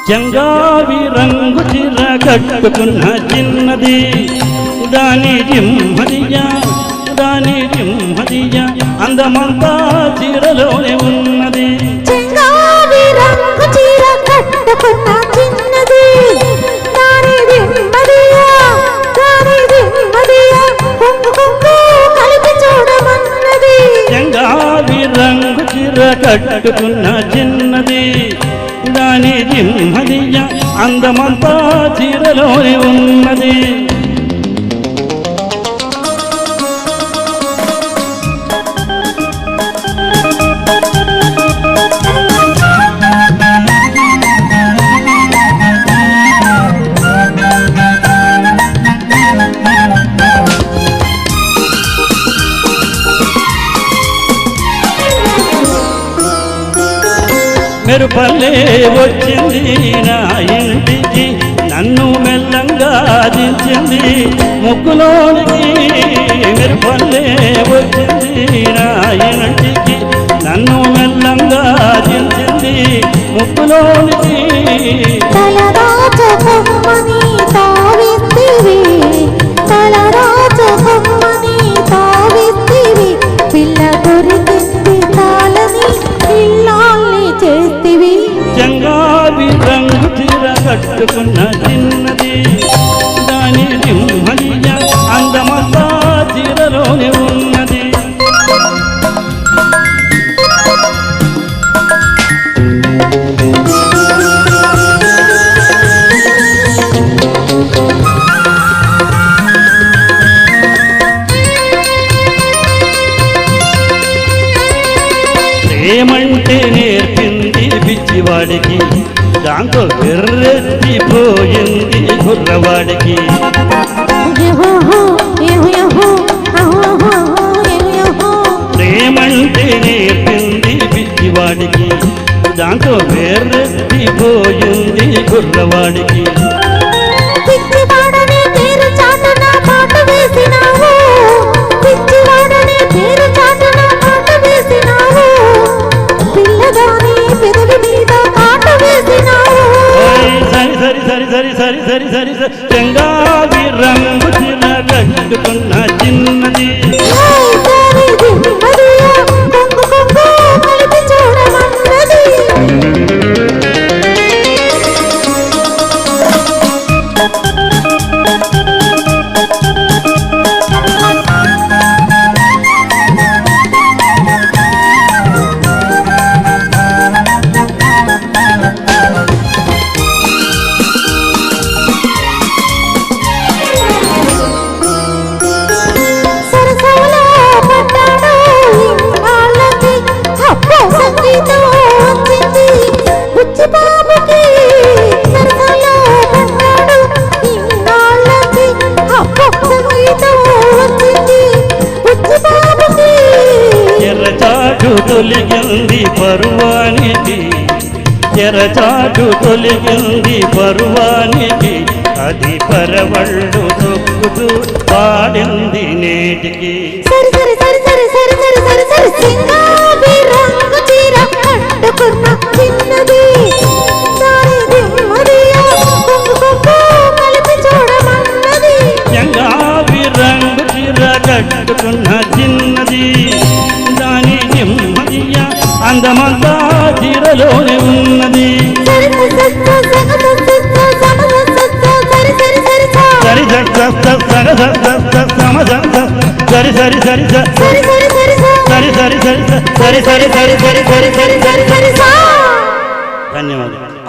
చంగావి రంగు చీర కట్టుకున్న చిన్నది దాని జిమ్మదియా అందమంతా చీరలోనే ఉన్నది. చంగావి రంగు చీర కట్టుకున్న చిన్నది దాని జిమ్మదియా కుంకు కలిపి చూడమన్నది. చంగావి రంగు చీర కట్టుకున్న చిన్నది దాని జిమ్మదియా అందమంతా చీరలోనే ఉన్నది. మెరుపల్లే వచ్చింది నా ఇంటికి నన్ను మెల్లంగా దించింది ముక్కులోనికి. మెరుపల్లే వచ్చింది నా ఇంటికి నన్ను మెల్లంగా దించింది ముక్కులోనికి. చంగావి రంగు చీర కట్టుకున్న చిన్నది దాని జిమ్మదియా అందమంతా చీరలోనే ఉన్నది. ఏమంటే నేర్పింది పిచ్చివాడికి దాంతో వెర్రెత్తిపోయింది కుర్రవాడికి. ఏమంటే నేర్పింది పిచ్చివాడికి దాంతో వెర్రెత్తిపోయింది కుర్రవాడికి. సరి చంగావి రంగు చీర కట్టుకున్న చిన్నది తొలిగింది పరువానికి ఎరచాటు తొలిగింది పరువానికి అది పరవళ్ళు తొక్కుతూ పాడింది నేటికి. చంగావి రంగు చీర కట్టుకున్న చిన్నది దాని జిమ్మదియా అందమంతా చీరలోనే ఉన్నది. ధన్యవాదాలు.